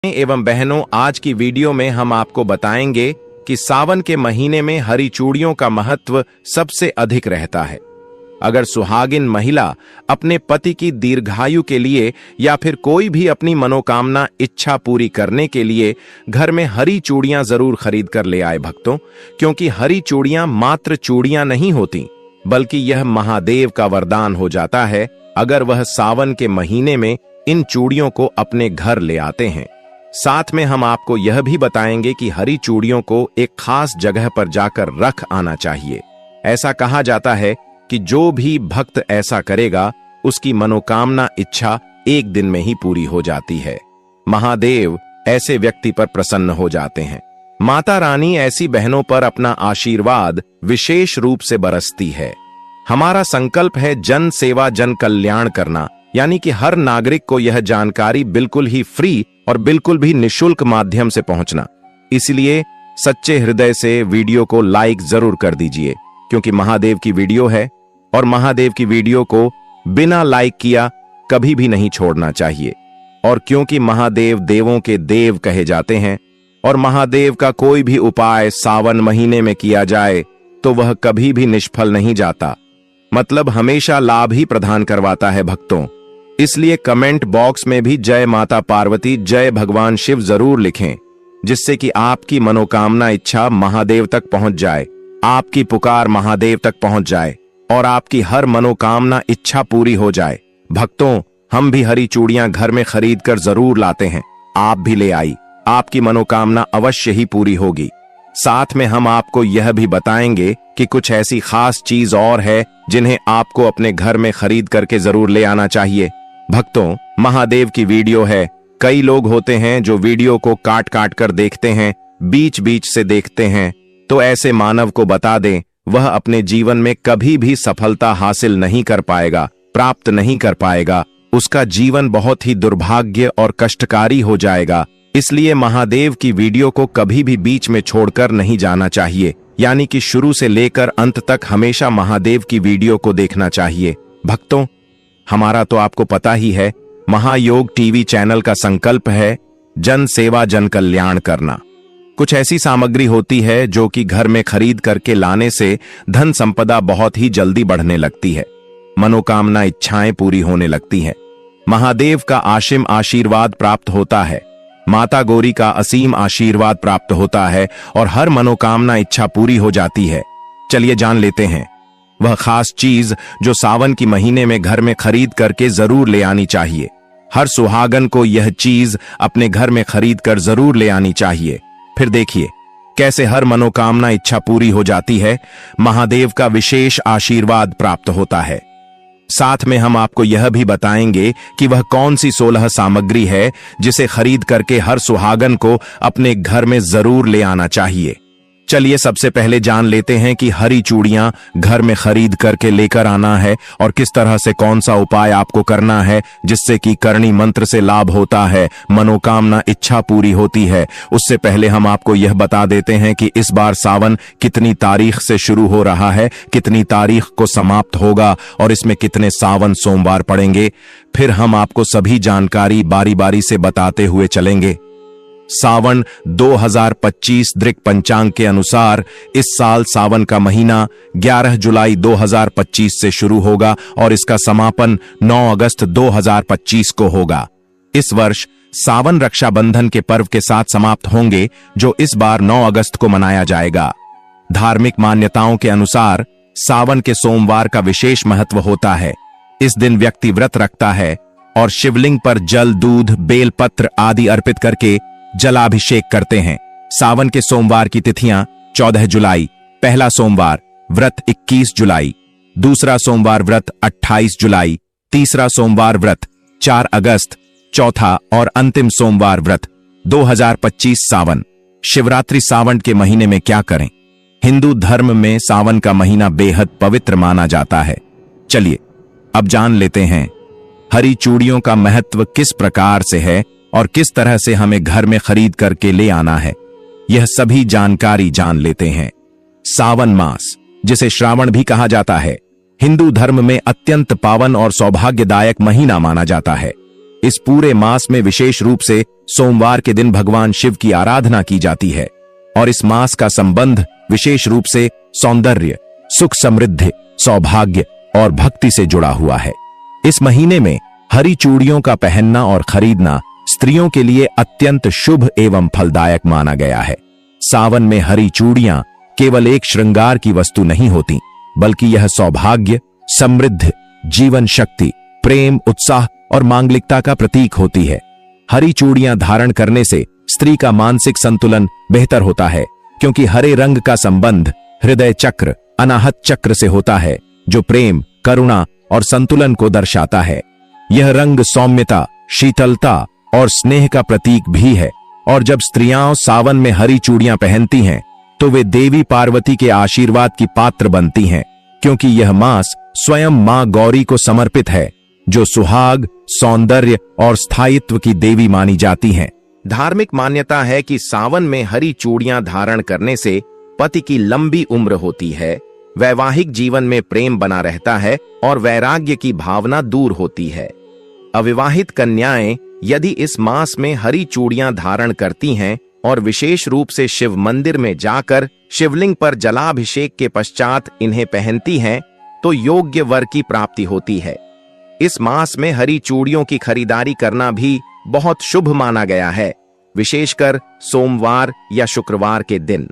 एवं बहनों, आज की वीडियो में हम आपको बताएंगे कि सावन के महीने में हरी चूड़ियों का महत्व सबसे अधिक रहता है। अगर सुहागिन महिला अपने पति की दीर्घायु के लिए या फिर कोई भी अपनी मनोकामना इच्छा पूरी करने के लिए घर में हरी चूड़ियां जरूर खरीद कर ले आए भक्तों, क्योंकि हरी चूड़ियां मात्र चूड़ियां नहीं होती, बल्कि यह महादेव का वरदान हो जाता है अगर वह सावन के महीने में इन चूड़ियों को अपने घर ले आते हैं। साथ में हम आपको यह भी बताएंगे कि हरी चूड़ियों को एक खास जगह पर जाकर रख आना चाहिए। ऐसा कहा जाता है कि जो भी भक्त ऐसा करेगा उसकी मनोकामना इच्छा एक दिन में ही पूरी हो जाती है। महादेव ऐसे व्यक्ति पर प्रसन्न हो जाते हैं। माता रानी ऐसी बहनों पर अपना आशीर्वाद विशेष रूप से बरसती है। हमारा संकल्प है जन सेवा जन कल्याण करना, यानी कि हर नागरिक को यह जानकारी बिल्कुल ही फ्री और बिल्कुल भी निशुल्क माध्यम से पहुंचना। इसलिए सच्चे हृदय से वीडियो को लाइक जरूर कर दीजिए, क्योंकि महादेव की वीडियो है और महादेव की वीडियो को बिना लाइक किया कभी भी नहीं छोड़ना चाहिए। और क्योंकि महादेव देवों के देव कहे जाते हैं और महादेव का कोई भी उपाय सावन महीने में किया जाए तो वह कभी भी निष्फल नहीं जाता, मतलब हमेशा लाभ ही प्रदान करवाता है भक्तों। इसलिए कमेंट बॉक्स में भी जय माता पार्वती, जय भगवान शिव जरूर लिखें, जिससे कि आपकी मनोकामना इच्छा महादेव तक पहुंच जाए, आपकी पुकार महादेव तक पहुंच जाए और आपकी हर मनोकामना इच्छा पूरी हो जाए। भक्तों, हम भी हरी चूड़ियां घर में खरीद कर जरूर लाते हैं, आप भी ले आई, आपकी मनोकामना अवश्य ही पूरी होगी। साथ में हम आपको यह भी बताएंगे कि कुछ ऐसी खास चीज और है जिन्हें आपको अपने घर में खरीद करके जरूर ले आना चाहिए। भक्तों, महादेव की वीडियो है। कई लोग होते हैं जो वीडियो को काट काट कर देखते हैं, बीच बीच से देखते हैं, तो ऐसे मानव को बता दें, वह अपने जीवन में कभी भी सफलता हासिल नहीं कर पाएगा, प्राप्त नहीं कर पाएगा। उसका जीवन बहुत ही दुर्भाग्य और कष्टकारी हो जाएगा। इसलिए महादेव की वीडियो को कभी भी बीच में छोड़कर नहीं जाना चाहिए, यानी कि शुरू से लेकर अंत तक हमेशा महादेव की वीडियो को देखना चाहिए। भक्तों, हमारा तो आपको पता ही है, महायोग टीवी चैनल का संकल्प है जन सेवा जन कल्याण करना। कुछ ऐसी सामग्री होती है जो कि घर में खरीद करके लाने से धन संपदा बहुत ही जल्दी बढ़ने लगती है, मनोकामना इच्छाएं पूरी होने लगती हैं, महादेव का असीम आशीर्वाद प्राप्त होता है, माता गौरी का असीम आशीर्वाद प्राप्त होता है और हर मनोकामना इच्छा पूरी हो जाती है। चलिए जान लेते हैं वह खास चीज जो सावन की महीने में घर में खरीद करके जरूर ले आनी चाहिए। हर सुहागन को यह चीज अपने घर में खरीद कर जरूर ले आनी चाहिए। फिर देखिए कैसे हर मनोकामना इच्छा पूरी हो जाती है, महादेव का विशेष आशीर्वाद प्राप्त होता है। साथ में हम आपको यह भी बताएंगे कि वह कौन सी 16 सामग्री है जिसे खरीद करके हर सुहागन को अपने घर में जरूर ले आना चाहिए। चलिए सबसे पहले जान लेते हैं कि हरी चूड़ियां घर में खरीद करके लेकर आना है और किस तरह से कौन सा उपाय आपको करना है जिससे कि करणी मंत्र से लाभ होता है, मनोकामना इच्छा पूरी होती है। उससे पहले हम आपको यह बता देते हैं कि इस बार सावन कितनी तारीख से शुरू हो रहा है, कितनी तारीख को समाप्त होगा और इसमें कितने सावन सोमवार पड़ेंगे। फिर हम आपको सभी जानकारी बारी बारी से बताते हुए चलेंगे। सावन 2025 दृक पंचांग के अनुसार इस साल सावन का महीना 11 जुलाई 2025 से शुरू होगा और इसका समापन 9 अगस्त 2025 को होगा। इस वर्ष सावन रक्षाबंधन के पर्व के साथ समाप्त होंगे, जो इस बार 9 अगस्त को मनाया जाएगा। धार्मिक मान्यताओं के अनुसार सावन के सोमवार का विशेष महत्व होता है। इस दिन व्यक्ति व्रत रखता है और शिवलिंग पर जल, दूध, बेलपत्र आदि अर्पित करके जलाभिषेक करते हैं। सावन के सोमवार की तिथियां 14 जुलाई, पहला सोमवार व्रत 21 जुलाई, दूसरा सोमवार व्रत 28 जुलाई, तीसरा सोमवार व्रत 4 अगस्त, चौथा और अंतिम सोमवार व्रत 2025 सावन। शिवरात्रि सावन के महीने में क्या करें? हिंदू धर्म में सावन का महीना बेहद पवित्र माना जाता है। चलिए अब जान लेते हैं हरी चूड़ियों का महत्व किस प्रकार से है और किस तरह से हमें घर में खरीद करके ले आना है। यह सभी जानकारी जान लेते हैं। सावन मास, जिसे श्रावण भी कहा जाता है, हिंदू धर्म में अत्यंत पावन और सौभाग्यदायक महीना माना जाता है। इस पूरे मास में विशेष रूप से सोमवार के दिन भगवान शिव की आराधना की जाती है और इस मास का संबंध विशेष रूप से सौंदर्य, सुख समृद्धि, सौभाग्य और भक्ति से जुड़ा हुआ है। इस महीने में हरी चूड़ियों का पहनना और खरीदना स्त्रियों के लिए अत्यंत शुभ एवं फलदायक माना गया है। सावन में हरी चूड़ियां केवल एक श्रृंगार की वस्तु नहीं होती, बल्कि यह सौभाग्य, समृद्धि, जीवन शक्ति, प्रेम, उत्साह और मांगलिकता का प्रतीक होती है। हरी चूड़ियां धारण करने से स्त्री का मानसिक संतुलन बेहतर होता है, क्योंकि हरे रंग का संबंध हृदय चक्र, अनाहत चक्र से होता है, जो प्रेम, करुणा और संतुलन को दर्शाता है। यह रंग सौम्यता, शीतलता और स्नेह का प्रतीक भी है और जब स्त्रियां सावन में हरी चूड़ियां पहनती हैं तो वे देवी पार्वती के आशीर्वाद की पात्र बनती हैं, क्योंकि यह मास स्वयं मां गौरी को समर्पित है, जो सुहाग, सौंदर्य और स्थायित्व की देवी मानी जाती हैं। धार्मिक मान्यता है कि सावन में हरी चूड़ियां धारण करने से पति की लंबी उम्र होती है, वैवाहिक जीवन में प्रेम बना रहता है और वैराग्य की भावना दूर होती है। अविवाहित कन्याएं यदि इस मास में हरी चूड़ियां धारण करती हैं और विशेष रूप से शिव मंदिर में जाकर शिवलिंग पर जलाभिषेक के पश्चात इन्हें पहनती हैं, तो योग्य वर की प्राप्ति होती है। इस मास में हरी चूड़ियों की खरीदारी करना भी बहुत शुभ माना गया है, विशेषकर सोमवार या शुक्रवार के दिन।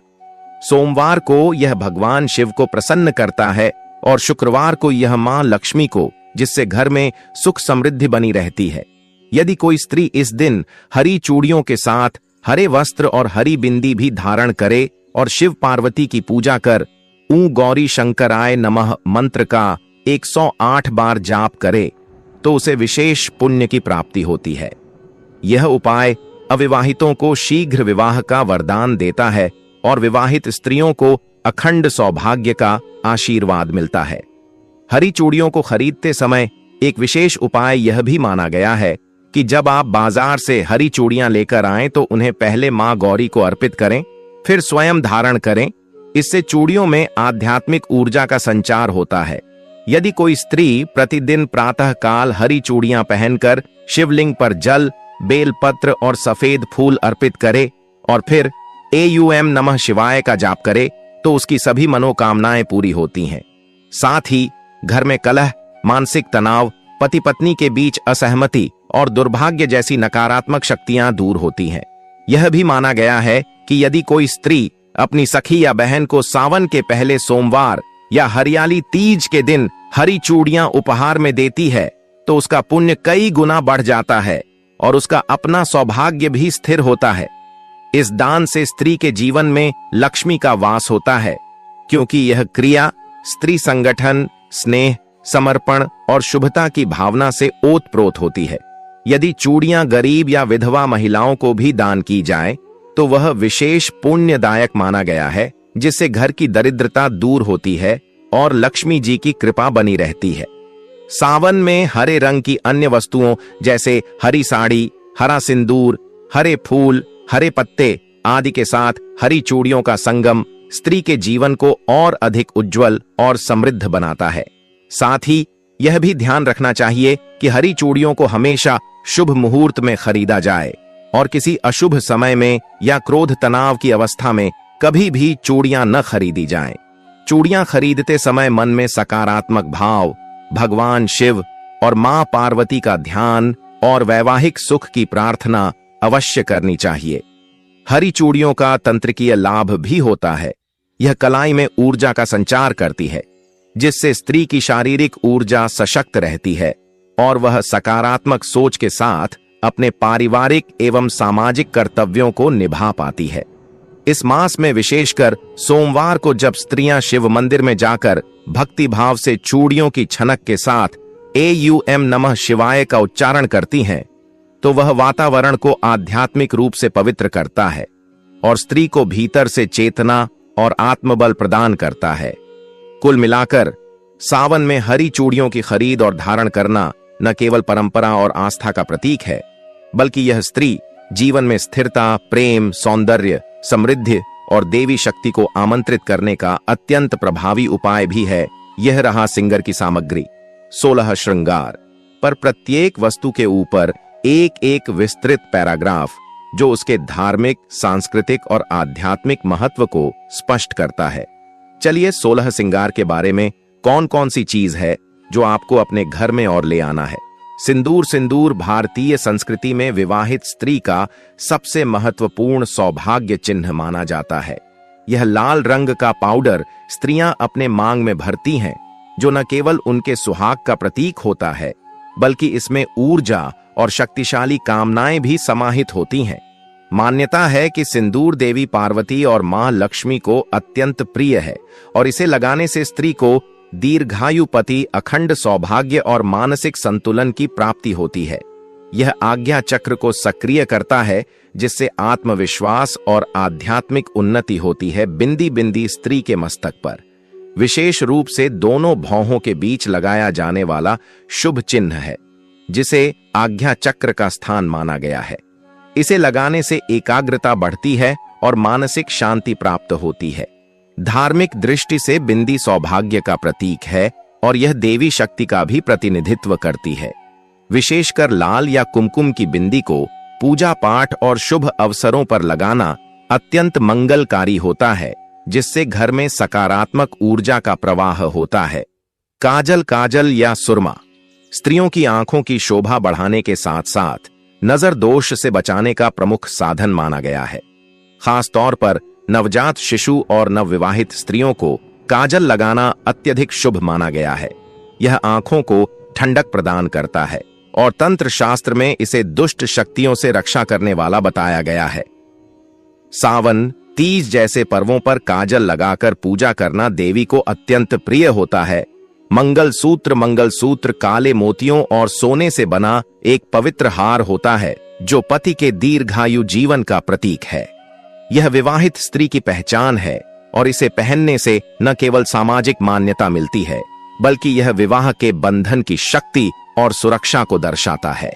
सोमवार को यह भगवान शिव को प्रसन्न करता है और शुक्रवार को यह मां लक्ष्मी को, जिससे घर में सुख समृद्धि बनी रहती है। यदि कोई स्त्री इस दिन हरी चूड़ियों के साथ हरे वस्त्र और हरी बिंदी भी धारण करे और शिव पार्वती की पूजा कर ऊ गौरी शंकराय नमः मंत्र का 108 बार जाप करे, तो उसे विशेष पुण्य की प्राप्ति होती है। यह उपाय अविवाहितों को शीघ्र विवाह का वरदान देता है और विवाहित स्त्रियों को अखंड सौभाग्य का आशीर्वाद मिलता है। हरी चूड़ियों को खरीदते समय एक विशेष उपाय यह भी माना गया है कि जब आप बाजार से हरी चूड़ियां लेकर आएं तो उन्हें पहले मां गौरी को अर्पित करें, फिर स्वयं धारण करें। इससे चूड़ियों में आध्यात्मिक ऊर्जा का संचार होता है। यदि कोई स्त्री प्रतिदिन प्रातः काल हरी चूड़ियां पहनकर शिवलिंग पर जल, बेलपत्र और सफेद फूल अर्पित करे और फिर एयूएम नमः शिवाय का जाप करे, तो उसकी सभी मनोकामनाएं पूरी होती हैं। साथ ही घर में कलह, मानसिक तनाव, पति पत्नी के बीच असहमति और दुर्भाग्य जैसी नकारात्मक शक्तियां दूर होती हैं। यह भी माना गया है कि यदि कोई स्त्री अपनी सखी या बहन को सावन के पहले सोमवार या हरियाली तीज के दिन हरी चूड़ियां उपहार में देती है, तो उसका पुण्य कई गुना बढ़ जाता है और उसका अपना सौभाग्य भी स्थिर होता है। इस दान से स्त्री के जीवन में लक्ष्मी का वास होता है, क्योंकि यह क्रिया स्त्री संगठन, स्नेह, समर्पण और शुभता की भावना से ओतप्रोत होती है। यदि चूड़ियां गरीब या विधवा महिलाओं को भी दान की जाए तो वह विशेष पुण्यदायक माना गया है, जिससे घर की दरिद्रता दूर होती है और लक्ष्मी जी की कृपा बनी रहती है। सावन में हरे रंग की अन्य वस्तुओं जैसे हरी साड़ी, हरा सिंदूर, हरे फूल, हरे पत्ते आदि के साथ हरी चूड़ियों का संगम स्त्री के जीवन को और अधिक उज्जवल और समृद्ध बनाता है। साथ ही यह भी ध्यान रखना चाहिए कि हरी चूड़ियों को हमेशा शुभ मुहूर्त में खरीदा जाए और किसी अशुभ समय में या क्रोध तनाव की अवस्था में कभी भी चूड़ियां न खरीदी जाएं। चूड़ियां खरीदते समय मन में सकारात्मक भाव, भगवान शिव और मां पार्वती का ध्यान और वैवाहिक सुख की प्रार्थना अवश्य करनी चाहिए। हरी चूड़ियों का तंत्रिकीय लाभ भी होता है। यह कलाई में ऊर्जा का संचार करती है, जिससे स्त्री की शारीरिक ऊर्जा सशक्त रहती है और वह सकारात्मक सोच के साथ अपने पारिवारिक एवं सामाजिक कर्तव्यों को निभा पाती है। इस मास में विशेषकर सोमवार को जब स्त्रियां शिव मंदिर में जाकर भक्ति भाव से चूड़ियों की छनक के साथ एयूएम नमः शिवाय का उच्चारण करती हैं, तो वह वातावरण को आध्यात्मिक रूप से पवित्र करता है और स्त्री को भीतर से चेतना और आत्मबल प्रदान करता है। कुल मिलाकर सावन में हरी चूड़ियों की खरीद और धारण करना न केवल परंपरा और आस्था का प्रतीक है, बल्कि यह स्त्री जीवन में स्थिरता, प्रेम, सौंदर्य, समृद्धि और देवी शक्ति को आमंत्रित करने का अत्यंत प्रभावी उपाय भी है। यह रहा सिंगर की सामग्री। 16 श्रृंगार पर प्रत्येक वस्तु के ऊपर एक एक विस्तृत पैराग्राफ जो उसके धार्मिक, सांस्कृतिक और आध्यात्मिक महत्व को स्पष्ट करता है। चलिए 16 श्रृंगार के बारे में कौन कौन सी चीज है जो आपको अपने घर में और ले आना है। सिंदूर भारतीय संस्कृति में विवाहित स्त्री का सबसे महत्वपूर्ण सौभाग्य चिन्ह माना जाता है। यह लाल रंग का पाउडर स्त्रियां अपने मांग में भरती हैं, जो न केवल उनके सुहाग का प्रतीक होता है, बल्कि इसमें ऊर्जा और शक्तिशाली कामनाएं भी समाहित होती हैं। मान्यता है कि सिंदूर देवी पार्वती और मां लक्ष्मी को अत्यंत प्रिय है और इसे लगाने से स्त्री को दीर्घायु पति, अखंड सौभाग्य और मानसिक संतुलन की प्राप्ति होती है। यह आज्ञा चक्र को सक्रिय करता है, जिससे आत्मविश्वास और आध्यात्मिक उन्नति होती है। बिंदी बिंदी स्त्री के मस्तक पर, विशेष रूप से दोनों भौहों के बीच लगाया जाने वाला शुभ चिन्ह है, जिसे आज्ञा चक्र का स्थान माना गया है। इसे लगाने से एकाग्रता बढ़ती है और मानसिक शांति प्राप्त होती है। धार्मिक दृष्टि से बिंदी सौभाग्य का प्रतीक है और यह देवी शक्ति का भी प्रतिनिधित्व करती है। विशेषकर लाल या कुमकुम की बिंदी को पूजा पाठ और शुभ अवसरों पर लगाना अत्यंत मंगलकारी होता है, जिससे घर में सकारात्मक ऊर्जा का प्रवाह होता है। काजल या सुरमा स्त्रियों की आंखों की शोभा बढ़ाने के साथ साथ नजर दोष से बचाने का प्रमुख साधन माना गया है। खास तौर पर नवजात शिशु और नवविवाहित स्त्रियों को काजल लगाना अत्यधिक शुभ माना गया है। यह आंखों को ठंडक प्रदान करता है और तंत्र शास्त्र में इसे दुष्ट शक्तियों से रक्षा करने वाला बताया गया है। सावन, तीज जैसे पर्वों पर काजल लगाकर पूजा करना देवी को अत्यंत प्रिय होता है। मंगलसूत्र काले मोतियों और सोने से बना एक पवित्र हार होता है, जो पति के दीर्घायु जीवन का प्रतीक है। यह विवाहित स्त्री की पहचान है और इसे पहनने से न केवल सामाजिक मान्यता मिलती है, बल्कि यह विवाह के बंधन की शक्ति और सुरक्षा को दर्शाता है।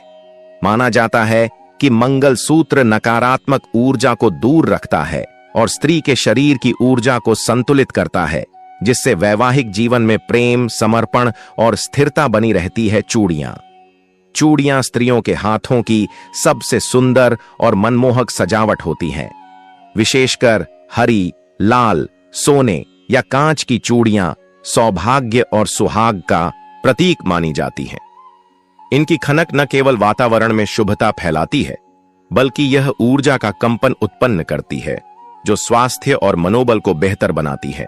माना जाता है कि मंगलसूत्र नकारात्मक ऊर्जा को दूर रखता है और स्त्री के शरीर की ऊर्जा को संतुलित करता है, जिससे वैवाहिक जीवन में प्रेम, समर्पण और स्थिरता बनी रहती है। चूड़ियां स्त्रियों के हाथों की सबसे सुंदर और मनमोहक सजावट होती हैं। विशेषकर हरी, लाल, सोने या कांच की चूड़ियां सौभाग्य और सुहाग का प्रतीक मानी जाती हैं। इनकी खनक न केवल वातावरण में शुभता फैलाती है, बल्कि यह ऊर्जा का कंपन उत्पन्न करती है, जो स्वास्थ्य और मनोबल को बेहतर बनाती है।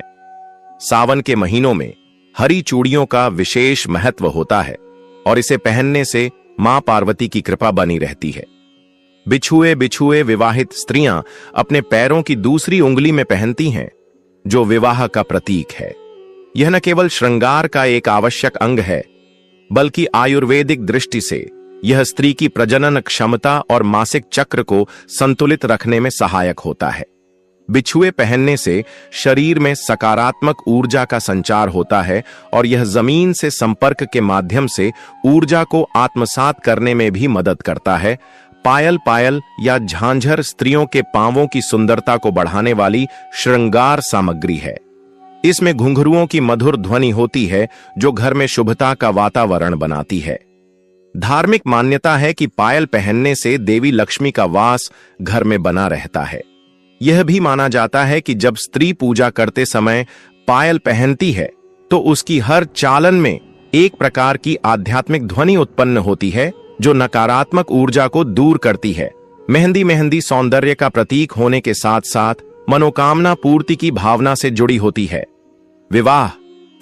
सावन के महीनों में हरी चूड़ियों का विशेष महत्व होता है और इसे पहनने से मां पार्वती की कृपा बनी रहती है। बिछुए विवाहित स्त्रियां अपने पैरों की दूसरी उंगली में पहनती हैं, जो विवाह का प्रतीक है। यह न केवल श्रृंगार का एक आवश्यक अंग है, बल्कि आयुर्वेदिक दृष्टि से यह स्त्री की प्रजनन क्षमता और मासिक चक्र को संतुलित रखने में सहायक होता है। बिछुए पहनने से शरीर में सकारात्मक ऊर्जा का संचार होता है और यह जमीन से संपर्क के माध्यम से ऊर्जा को आत्मसात करने में भी मदद करता है। पायल या झांझर स्त्रियों के पांवों की सुंदरता को बढ़ाने वाली श्रृंगार सामग्री है। इसमें घुंघरुओं की मधुर ध्वनि होती है, जो घर में शुभता का वातावरण बनाती है। धार्मिक मान्यता है कि पायल पहनने से देवी लक्ष्मी का वास घर में बना रहता है। यह भी माना जाता है कि जब स्त्री पूजा करते समय पायल पहनती है, तो उसकी हर चालन में एक प्रकार की आध्यात्मिक ध्वनि उत्पन्न होती है, जो नकारात्मक ऊर्जा को दूर करती है। मेहंदी सौंदर्य का प्रतीक होने के साथ साथ मनोकामना पूर्ति की भावना से जुड़ी होती है। विवाह,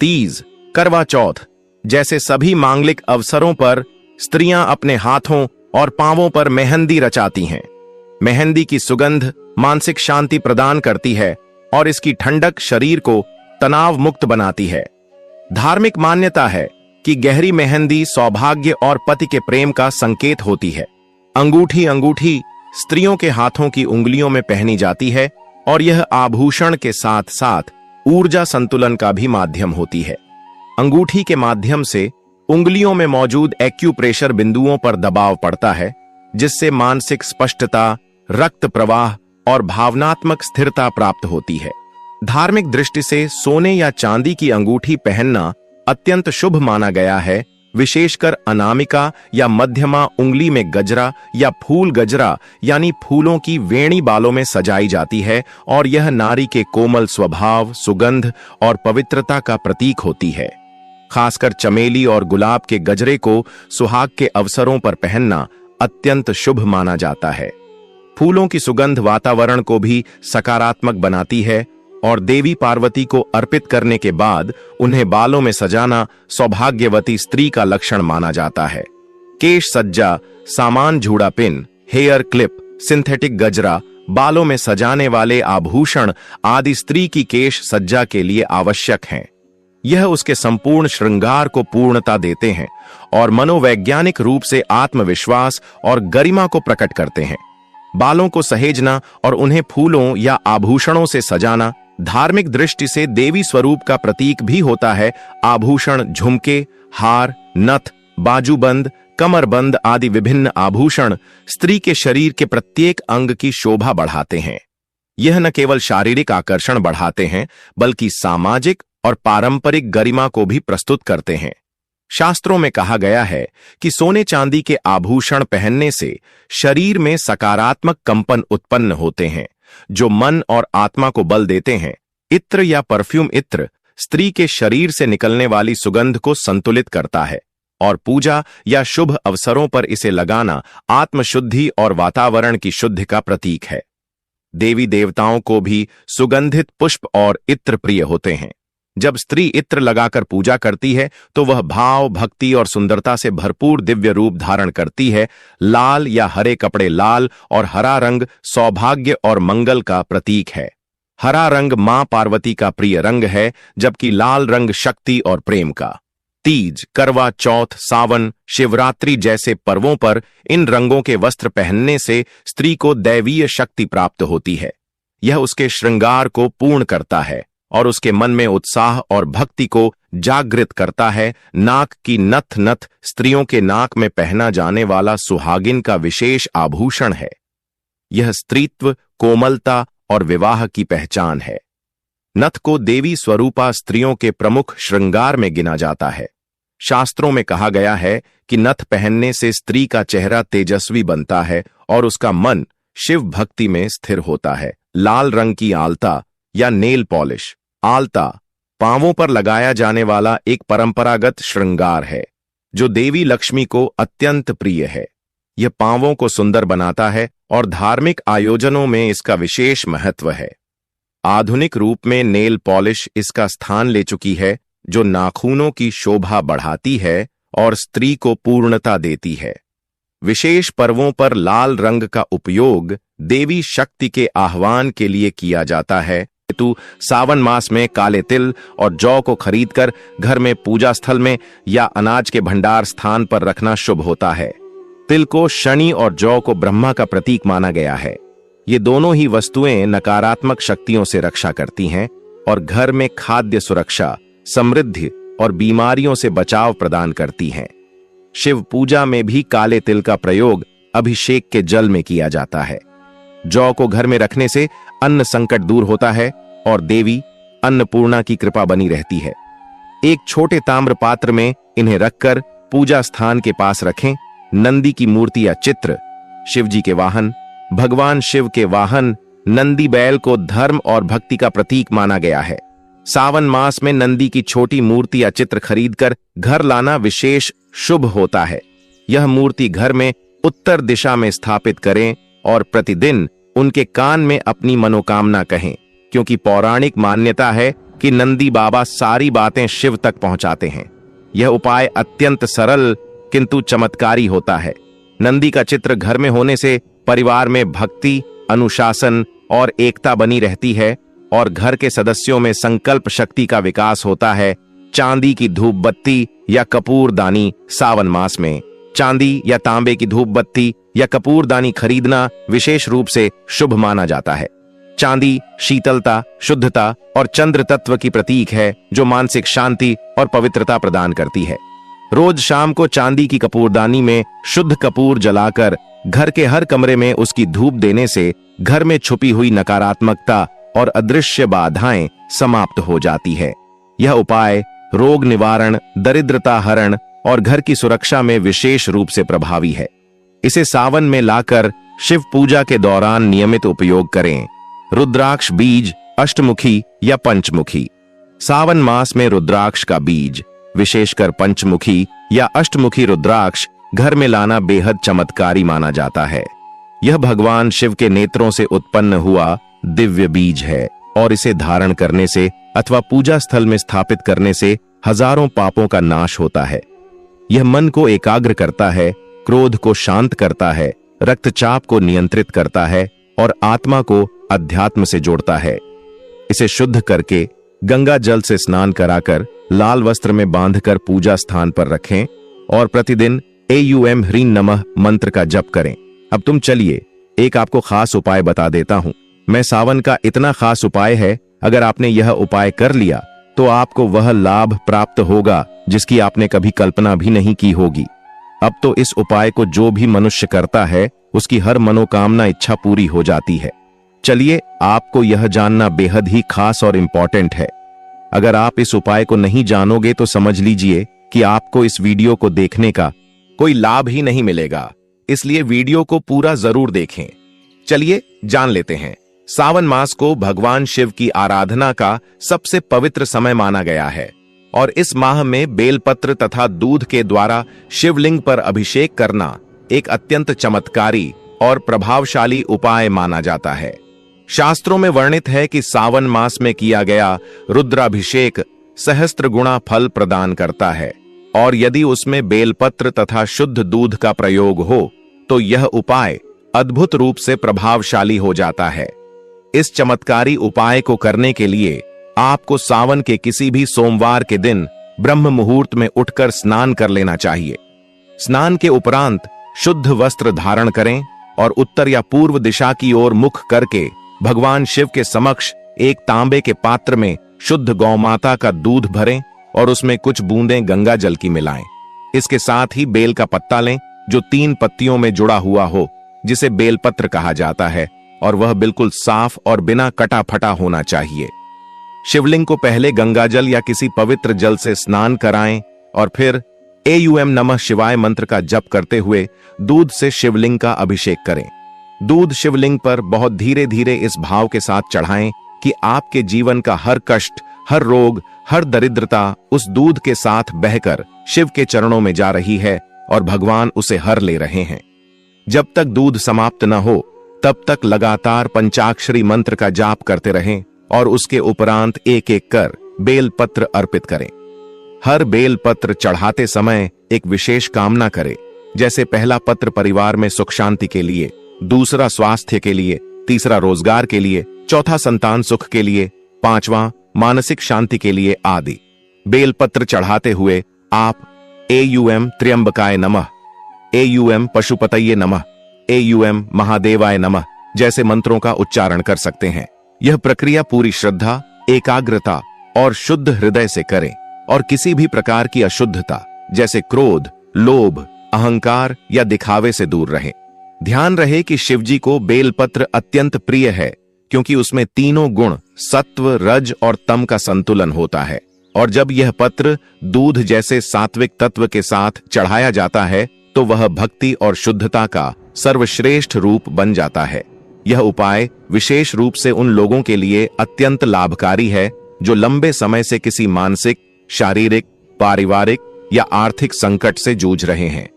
तीज, करवा चौथ जैसे सभी मांगलिक अवसरों पर स्त्रियां अपने हाथों और पांवों पर मेहंदी रचाती हैं। मेहंदी की सुगंध मानसिक शांति प्रदान करती है और इसकी ठंडक शरीर को तनाव मुक्त बनाती है। धार्मिक मान्यता है कि गहरी मेहंदी सौभाग्य और पति के प्रेम का संकेत होती है। अंगूठी स्त्रियों के हाथों की उंगलियों में पहनी जाती है और यह आभूषण के साथ साथ ऊर्जा संतुलन का भी माध्यम होती है। अंगूठी के माध्यम से उंगलियों में मौजूद एक्यूप्रेशर बिंदुओं पर दबाव पड़ता है, जिससे मानसिक स्पष्टता, रक्त प्रवाह और भावनात्मक स्थिरता प्राप्त होती है। धार्मिक दृष्टि से सोने या चांदी की अंगूठी पहनना अत्यंत शुभ माना गया है विशेषकर अनामिका या मध्यमा उंगली में गजरा या फूल गजरा यानी फूलों की वेणी बालों में सजाई जाती है और यह नारी के कोमल स्वभाव, सुगंध और पवित्रता का प्रतीक होती है। खासकर चमेली और गुलाब के गजरे को सुहाग के अवसरों पर पहनना अत्यंत शुभ माना जाता है। फूलों की सुगंध वातावरण को भी सकारात्मक बनाती है और देवी पार्वती को अर्पित करने के बाद उन्हें बालों में सजाना सौभाग्यवती स्त्री का लक्षण माना जाता है। केश सज्जा, सामान झूड़ा पिन, हेयर क्लिप, सिंथेटिक गजरा, बालों में सजाने वाले आभूषण आदि स्त्री की केश सज्जा के लिए आवश्यक हैं। यह उसके संपूर्ण श्रृंगार को पूर्णता देते हैं और मनोवैज्ञानिक रूप से आत्मविश्वास और गरिमा को प्रकट करते हैं। बालों को सहेजना और उन्हें फूलों या आभूषणों से सजाना धार्मिक दृष्टि से देवी स्वरूप का प्रतीक भी होता है। आभूषण, झुमके, हार, नथ, बाजूबंद, कमरबंद आदि विभिन्न आभूषण स्त्री के शरीर के प्रत्येक अंग की शोभा बढ़ाते हैं। यह न केवल शारीरिक आकर्षण बढ़ाते हैं बल्कि सामाजिक और पारंपरिक गरिमा को भी प्रस्तुत करते हैं। शास्त्रों में कहा गया है कि सोने चांदी के आभूषण पहनने से शरीर में सकारात्मक कंपन उत्पन्न होते हैं जो मन और आत्मा को बल देते हैं। इत्र या परफ्यूम इत्र स्त्री के शरीर से निकलने वाली सुगंध को संतुलित करता है और पूजा या शुभ अवसरों पर इसे लगाना आत्मशुद्धि और वातावरण की शुद्धि का प्रतीक है। देवी देवताओं को भी सुगंधित पुष्प और इत्र प्रिय होते हैं। जब स्त्री इत्र लगाकर पूजा करती है तो वह भाव, भक्ति और सुंदरता से भरपूर दिव्य रूप धारण करती है। लाल या हरे कपड़े, लाल और हरा रंग सौभाग्य और मंगल का प्रतीक है। हरा रंग मां पार्वती का प्रिय रंग है जबकि लाल रंग शक्ति और प्रेम का। तीज, करवा चौथ, सावन, शिवरात्रि जैसे पर्वों पर इन रंगों के वस्त्र पहनने से स्त्री को दैवीय शक्ति प्राप्त होती है। यह उसके श्रृंगार को पूर्ण करता है और उसके मन में उत्साह और भक्ति को जागृत करता है। नाक की नथ, नथ स्त्रियों के नाक में पहना जाने वाला सुहागिन का विशेष आभूषण है। यह स्त्रीत्व, कोमलता और विवाह की पहचान है। नथ को देवी स्वरूपा स्त्रियों के प्रमुख श्रृंगार में गिना जाता है। शास्त्रों में कहा गया है कि नथ पहनने से स्त्री का चेहरा तेजस्वी बनता है और उसका मन शिव भक्ति में स्थिर होता है। लाल रंग की आलता या नेल पॉलिश, आलता पांवों पर लगाया जाने वाला एक परंपरागत श्रृंगार है जो देवी लक्ष्मी को अत्यंत प्रिय है। यह पांवों को सुंदर बनाता है और धार्मिक आयोजनों में इसका विशेष महत्व है। आधुनिक रूप में नेल पॉलिश इसका स्थान ले चुकी है जो नाखूनों की शोभा बढ़ाती है और स्त्री को पूर्णता देती है। विशेष पर्वों पर लाल रंग का उपयोग देवी शक्ति के आह्वान के लिए किया जाता है। हेतु सावन मास में काले तिल और जौ को खरीदकर घर में पूजा स्थल में या अनाज के भंडार स्थान पर रखना शुभ होता है। तिल को शनि और जौ को ब्रह्मा का प्रतीक माना गया है। ये दोनों ही वस्तुएं नकारात्मक शक्तियों से रक्षा करती हैं और घर में खाद्य सुरक्षा, समृद्धि और बीमारियों से बचाव प्रदान करती हैं। शिव पूजा में भी काले तिल का प्रयोग अभिषेक के जल में किया जाता है। जौ को घर में रखने से अन्न संकट दूर होता है और देवी अन्नपूर्णा की कृपा बनी रहती है। एक छोटे ताम्र पात्र में इन्हें रखकर पूजा स्थान के पास रखें। नंदी की मूर्ति या चित्र, शिव जी के वाहन, भगवान शिव के वाहन नंदी बैल को धर्म और भक्ति का प्रतीक माना गया है। सावन मास में नंदी की छोटी मूर्ति या चित्र खरीदकर घर लाना विशेष शुभ होता है। यह मूर्ति घर में उत्तर दिशा में स्थापित करें और प्रतिदिन उनके कान में अपनी मनोकामना कहें, क्योंकि पौराणिक मान्यता है कि नंदी बाबा सारी बातें शिव तक पहुंचाते हैं। यह उपाय अत्यंत सरल किंतु चमत्कारी होता है। नंदी का चित्र घर में होने से परिवार में भक्ति, अनुशासन और एकता बनी रहती है और घर के सदस्यों में संकल्प शक्ति का विकास होता है। चांदी की धूप बत्ती या कपूरदानी सावन मास में चांदी या तांबे की धूप बत्ती या कपूरदानी खरीदना विशेष रूप से शुभ माना जाता है। चांदी शीतलता, शुद्धता और चंद्र तत्व की प्रतीक है जो मानसिक शांति और पवित्रता प्रदान करती है। रोज शाम को चांदी की कपूरदानी में शुद्ध कपूर जलाकर घर के हर कमरे में उसकी धूप देने से घर में छुपी हुई नकारात्मकता और अदृश्य बाधाएं समाप्त हो जाती है। यह उपाय रोग निवारण, दरिद्रता हरण और घर की सुरक्षा में विशेष रूप से प्रभावी है। इसे सावन में लाकर शिव पूजा के दौरान नियमित उपयोग करें। रुद्राक्ष बीज अष्टमुखी या पंचमुखी। सावन मास में रुद्राक्ष का बीज, विशेषकर पंचमुखी या अष्टमुखी रुद्राक्ष, घर में लाना बेहद चमत्कारी माना जाता है। यह भगवान शिव के नेत्रों से उत्पन्न हुआ दिव्य बीज है और इसे धारण करने से अथवा पूजा स्थल में स्थापित करने से हजारों पापों का नाश होता है। यह मन को एकाग्र करता है, क्रोध को शांत करता है, रक्तचाप को नियंत्रित करता है और आत्मा को अध्यात्म से जोड़ता है। इसे शुद्ध करके गंगा जल से स्नान कराकर लाल वस्त्र में बांधकर पूजा स्थान पर रखें और प्रतिदिन AUM ह्रीं नमः मंत्र का जप करें। अब तुम चलिए एक आपको खास उपाय बता देता हूं। मैं सावन का इतना खास उपाय है, अगर आपने यह उपाय कर लिया तो आपको वह लाभ प्राप्त होगा जिसकी आपने कभी कल्पना भी नहीं की होगी। अब तो इस उपाय को जो भी मनुष्य करता है उसकी हर मनोकामना इच्छा पूरी हो जाती है। चलिए, आपको यह जानना बेहद ही खास और इंपॉर्टेंट है। अगर आप इस उपाय को नहीं जानोगे तो समझ लीजिए कि आपको इस वीडियो को देखने का कोई लाभ ही नहीं मिलेगा। इसलिए वीडियो को पूरा जरूर देखें। चलिए जान लेते हैं। सावन मास को भगवान शिव की आराधना का सबसे पवित्र समय माना गया है और इस माह में बेलपत्र तथा दूध के द्वारा शिवलिंग पर अभिषेक करना एक अत्यंत चमत्कारी और प्रभावशाली उपाय माना जाता है। शास्त्रों में वर्णित है कि सावन मास में किया गया रुद्राभिषेक सहस्त्र गुणा फल प्रदान करता है और यदि उसमें बेलपत्र तथा शुद्ध दूध का प्रयोग हो तो यह उपाय अद्भुत रूप से प्रभावशाली हो जाता है। इस चमत्कारी उपाय को करने के लिए आपको सावन के किसी भी सोमवार के दिन ब्रह्म मुहूर्त में उठकर स्नान कर लेना चाहिए। स्नान के उपरांत शुद्ध वस्त्र धारण करें और उत्तर या पूर्व दिशा की ओर मुख करके भगवान शिव के समक्ष एक तांबे के पात्र में शुद्ध गौमाता का दूध भरें और उसमें कुछ बूंदें गंगा जल की मिलाएं। इसके साथ ही बेल का पत्ता लें जो 3 पत्तियों में जुड़ा हुआ हो, जिसे बेलपत्र कहा जाता है, और वह बिल्कुल साफ और बिना कटा फटा होना चाहिए। शिवलिंग को पहले गंगाजल या किसी पवित्र जल से स्नान कराएं और फिर AUM नमः शिवाय मंत्र का जप करते हुए दूध से शिवलिंग का अभिषेक करें। दूध शिवलिंग पर बहुत धीरे धीरे इस भाव के साथ चढ़ाएं कि आपके जीवन का हर कष्ट, हर रोग, हर दरिद्रता उस दूध के साथ बहकर शिव के चरणों में जा रही है और भगवान उसे हर ले रहे हैं। जब तक दूध समाप्त न हो तब तक लगातार पंचाक्षरी मंत्र का जाप करते रहें और उसके उपरांत एक एक कर बेल पत्र अर्पित करें। हर बेल पत्र चढ़ाते समय एक विशेष कामना करें, जैसे पहला पत्र परिवार में सुख शांति के लिए, दूसरा स्वास्थ्य के लिए, तीसरा रोजगार के लिए, चौथा संतान सुख के लिए, 5वां मानसिक शांति के लिए आदि। बेलपत्र चढ़ाते हुए आप AUM त्र्यंबकाय नमः, AUM पशुपतये नमः, AUM महादेवाय नमः जैसे मंत्रों का उच्चारण कर सकते हैं। यह प्रक्रिया पूरी श्रद्धा, एकाग्रता और शुद्ध हृदय से करें और किसी भी प्रकार की अशुद्धता जैसे क्रोध, लोभ, अहंकार या दिखावे से दूर रहे। ध्यान रहे कि शिवजी को बेलपत्र अत्यंत प्रिय है क्योंकि उसमें तीनों गुण सत्व, रज और तम का संतुलन होता है और जब यह पत्र दूध जैसे सात्विक तत्व के साथ चढ़ाया जाता है तो वह भक्ति और शुद्धता का सर्वश्रेष्ठ रूप बन जाता है। यह उपाय विशेष रूप से उन लोगों के लिए अत्यंत लाभकारी है जो लंबे समय से किसी मानसिक, शारीरिक, पारिवारिक या आर्थिक संकट से जूझ रहे हैं।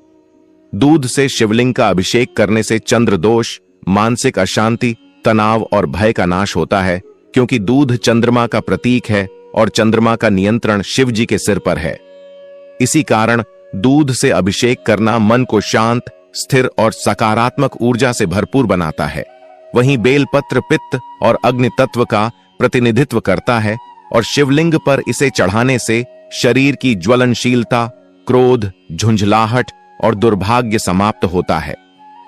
दूध से शिवलिंग का अभिषेक करने से चंद्र दोष, मानसिक अशांति, तनाव और भय का नाश होता है क्योंकि दूध चंद्रमा का प्रतीक है और चंद्रमा का नियंत्रण शिव जी के सिर पर है। इसी कारण दूध से अभिषेक करना मन को शांत, स्थिर और सकारात्मक ऊर्जा से भरपूर बनाता है। वहीं बेलपत्र पित्त और अग्नि तत्व का प्रतिनिधित्व करता है और शिवलिंग पर इसे चढ़ाने से शरीर की ज्वलनशीलता, क्रोध, झुंझलाहट और दुर्भाग्य समाप्त होता है।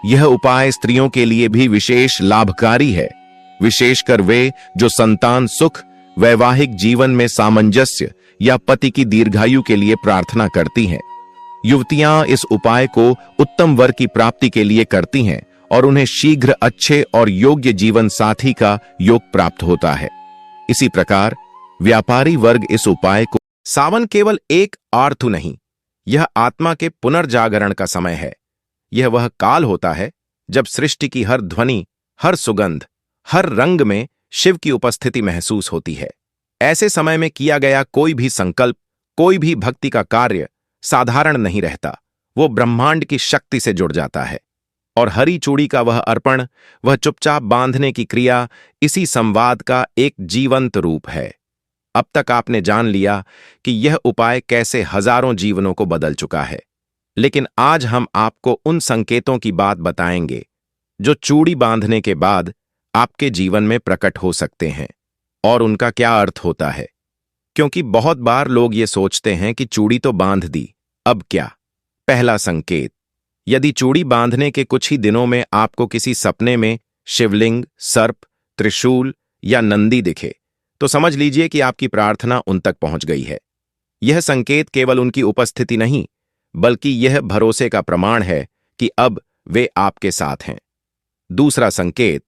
यह उपाय स्त्रियों के लिए भी विशेष लाभकारी है, विशेषकर वे जो संतान सुख, वैवाहिक जीवन में सामंजस्य या पति की दीर्घायु के लिए प्रार्थना करती हैं। युवतियां इस उपाय को उत्तम वर की प्राप्ति के लिए करती हैं और उन्हें शीघ्र अच्छे और योग्य जीवन साथी का योग प्राप्त होता है। इसी प्रकार व्यापारी वर्ग इस उपाय को सावन केवल एक आर्थु नहीं, यह आत्मा के पुनर्जागरण का समय है। यह वह काल होता है जब सृष्टि की हर ध्वनि, हर सुगंध, हर रंग में शिव की उपस्थिति महसूस होती है। ऐसे समय में किया गया कोई भी संकल्प, कोई भी भक्ति का कार्य साधारण नहीं रहता, वो ब्रह्मांड की शक्ति से जुड़ जाता है। और हरी चूड़ी का वह अर्पण, वह चुपचाप बांधने की क्रिया इसी संवाद का एक जीवंत रूप है। अब तक आपने जान लिया कि यह उपाय कैसे हजारों जीवनों को बदल चुका है, लेकिन आज हम आपको उन संकेतों की बात बताएंगे जो चूड़ी बांधने के बाद आपके जीवन में प्रकट हो सकते हैं और उनका क्या अर्थ होता है। क्योंकि बहुत बार लोग ये सोचते हैं कि चूड़ी तो बांध दी, अब क्या। पहला संकेत, यदि चूड़ी बांधने के कुछ ही दिनों में आपको किसी सपने में शिवलिंग, सर्प, त्रिशूल या नंदी दिखे, तो समझ लीजिए कि आपकी प्रार्थना उन तक पहुंच गई है। यह संकेत केवल उनकी उपस्थिति नहीं, बल्कि यह भरोसे का प्रमाण है कि अब वे आपके साथ हैं। दूसरा संकेत,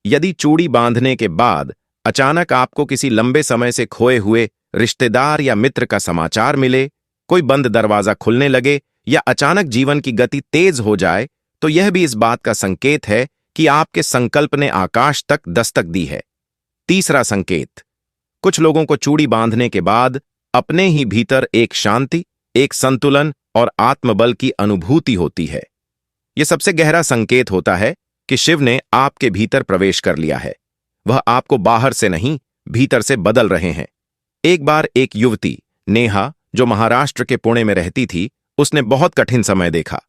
यदि चूड़ी बांधने के बाद अचानक आपको किसी लंबे समय से खोए हुए रिश्तेदार या मित्र का समाचार मिले, कोई बंद दरवाजा खुलने लगे या अचानक जीवन की गति तेज हो जाए, तो यह भी इस बात का संकेत है कि आपके संकल्प ने आकाश तक दस्तक दी है। तीसरा संकेत, कुछ लोगों को चूड़ी बांधने के बाद अपने ही भीतर एक शांति, एक संतुलन और आत्मबल की अनुभूति होती है। यह सबसे गहरा संकेत होता है कि शिव ने आपके भीतर प्रवेश कर लिया है। वह आपको बाहर से नहीं, भीतर से बदल रहे हैं। एक बार एक युवती, नेहा, जो महाराष्ट्र के पुणे में रहती थी, उसने बहुत कठिन समय देखा।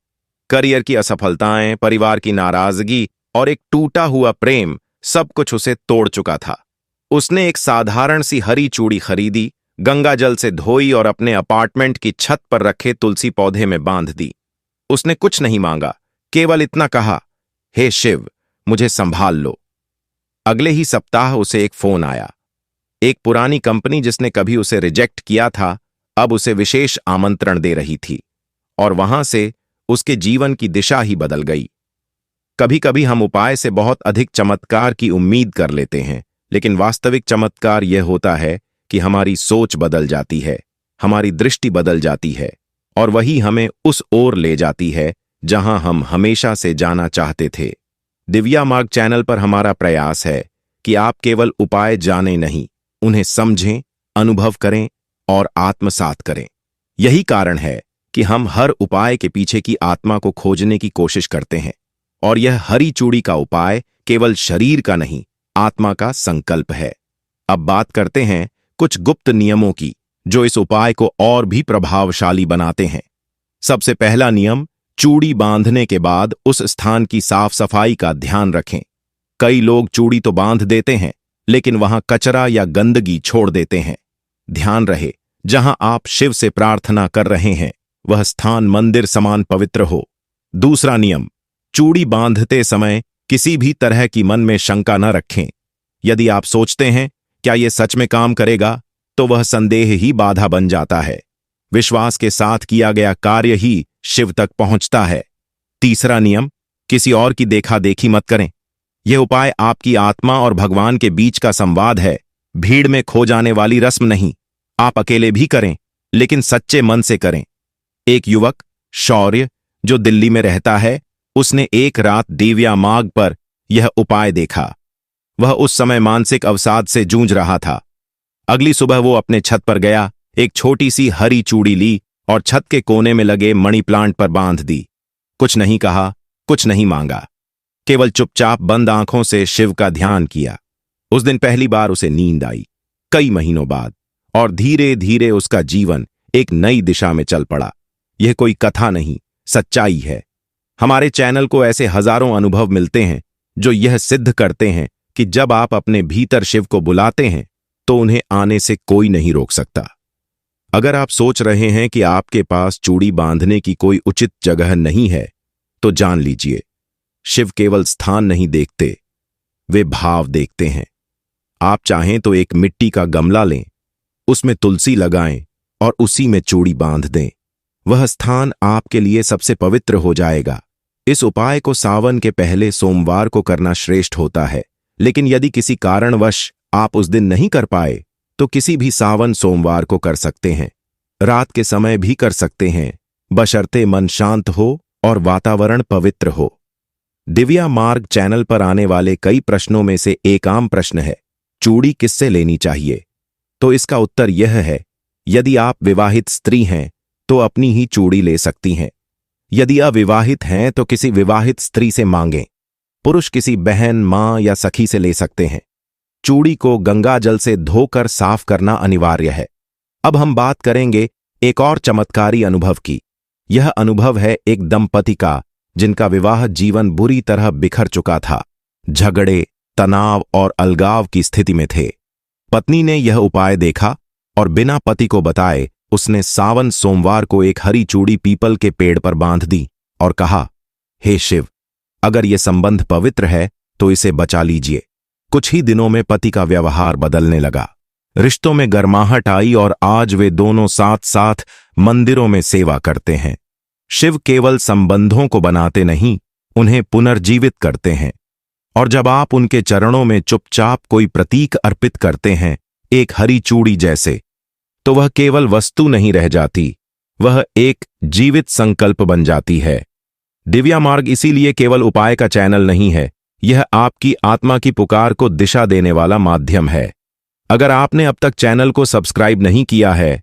करियर की असफलताएं, परिवार की नाराजगी और एक टूटा हुआ प्रेम, सब कुछ उसे तोड़ चुका था। उसने एक साधारण सी हरी चूड़ी खरीदी, गंगा जल से धोई और अपने अपार्टमेंट की छत पर रखे तुलसी पौधे में बांध दी। उसने कुछ नहीं मांगा, केवल इतना कहा, हे शिव, मुझे संभाल लो। अगले ही सप्ताह उसे एक फोन आया। एक पुरानी कंपनी जिसने कभी उसे रिजेक्ट किया था, अब उसे विशेष आमंत्रण दे रही थी और वहां से उसके जीवन की दिशा ही बदल गई। कभी कभी हम उपाय से बहुत अधिक चमत्कार की उम्मीद कर लेते हैं, लेकिन वास्तविक चमत्कार यह होता है कि हमारी सोच बदल जाती है, हमारी दृष्टि बदल जाती है और वही हमें उस ओर ले जाती है जहां हम हमेशा से जाना चाहते थे। दिव्या मार्ग चैनल पर हमारा प्रयास है कि आप केवल उपाय जाने नहीं, उन्हें समझें, अनुभव करें और आत्मसात करें। यही कारण है कि हम हर उपाय के पीछे की आत्मा को खोजने की कोशिश करते हैं और यह हरी चूड़ी का उपाय केवल शरीर का नहीं, आत्मा का संकल्प है। अब बात करते हैं कुछ गुप्त नियमों की जो इस उपाय को और भी प्रभावशाली बनाते हैं। सबसे पहला नियम, चूड़ी बांधने के बाद उस स्थान की साफ सफाई का ध्यान रखें। कई लोग चूड़ी तो बांध देते हैं, लेकिन वहां कचरा या गंदगी छोड़ देते हैं। ध्यान रहे, जहां आप शिव से प्रार्थना कर रहे हैं वह स्थान मंदिर समान पवित्र हो। दूसरा नियम, चूड़ी बांधते समय किसी भी तरह की मन में शंका न रखें। यदि आप सोचते हैं क्या यह सच में काम करेगा, तो वह संदेह ही बाधा बन जाता है। विश्वास के साथ किया गया कार्य ही शिव तक पहुंचता है। तीसरा नियम, किसी और की देखा देखी मत करें। यह उपाय आपकी आत्मा और भगवान के बीच का संवाद है, भीड़ में खो जाने वाली रस्म नहीं। आप अकेले भी करें, लेकिन सच्चे मन से करें। एक युवक, शौर्य, जो दिल्ली में रहता है, उसने एक रात दिव्या मार्ग पर यह उपाय देखा। वह उस समय मानसिक अवसाद से जूझ रहा था। अगली सुबह वो अपने छत पर गया, एक छोटी सी हरी चूड़ी ली और छत के कोने में लगे मनी प्लांट पर बांध दी। कुछ नहीं कहा, कुछ नहीं मांगा, केवल चुपचाप बंद आंखों से शिव का ध्यान किया। उस दिन पहली बार उसे नींद आई, कई महीनों बाद, और धीरे धीरे उसका जीवन एक नई दिशा में चल पड़ा। यह कोई कथा नहीं, सच्चाई है। हमारे चैनल को ऐसे हजारों अनुभव मिलते हैं जो यह सिद्ध करते हैं कि जब आप अपने भीतर शिव को बुलाते हैं तो उन्हें आने से कोई नहीं रोक सकता। अगर आप सोच रहे हैं कि आपके पास चूड़ी बांधने की कोई उचित जगह नहीं है, तो जान लीजिए, शिव केवल स्थान नहीं देखते, वे भाव देखते हैं। आप चाहें तो एक मिट्टी का गमला लें, उसमें तुलसी लगाएं और उसी में चूड़ी बांध दें। वह स्थान आपके लिए सबसे पवित्र हो जाएगा। इस उपाय को सावन के पहले सोमवार को करना श्रेष्ठ होता है, लेकिन यदि किसी कारणवश आप उस दिन नहीं कर पाए तो किसी भी सावन सोमवार को कर सकते हैं। रात के समय भी कर सकते हैं, बशर्ते मन शांत हो और वातावरण पवित्र हो। दिव्या मार्ग चैनल पर आने वाले कई प्रश्नों में से एक आम प्रश्न है, चूड़ी किससे लेनी चाहिए? तो इसका उत्तर यह है, यदि आप विवाहित स्त्री हैं तो अपनी ही चूड़ी ले सकती हैं। यदि अविवाहित हैं तो किसी विवाहित स्त्री से मांगें। पुरुष किसी बहन, मां या सखी से ले सकते हैं। चूड़ी को गंगा जल से धोकर साफ करना अनिवार्य है। अब हम बात करेंगे एक और चमत्कारी अनुभव की। यह अनुभव है एक दंपति का जिनका विवाह जीवन बुरी तरह बिखर चुका था। झगड़े, तनाव और अलगाव की स्थिति में थे। पत्नी ने यह उपाय देखा और बिना पति को बताए उसने सावन सोमवार को एक हरी चूड़ी पीपल के पेड़ पर बांध दी और कहा, हे शिव, अगर यह संबंध पवित्र है तो इसे बचा लीजिए। कुछ ही दिनों में पति का व्यवहार बदलने लगा। रिश्तों में गर्माहट आई और आज वे दोनों साथ साथ मंदिरों में सेवा करते हैं। शिव केवल संबंधों को बनाते नहीं, उन्हें पुनर्जीवित करते हैं। और जब आप उनके चरणों में चुपचाप कोई प्रतीक अर्पित करते हैं, एक हरी चूड़ी जैसे, तो वह केवल वस्तु नहीं रह जाती, वह एक जीवित संकल्प बन जाती है। दिव्या मार्ग इसीलिए केवल उपाय का चैनल नहीं है, यह आपकी आत्मा की पुकार को दिशा देने वाला माध्यम है। अगर आपने अब तक चैनल को सब्सक्राइब नहीं किया है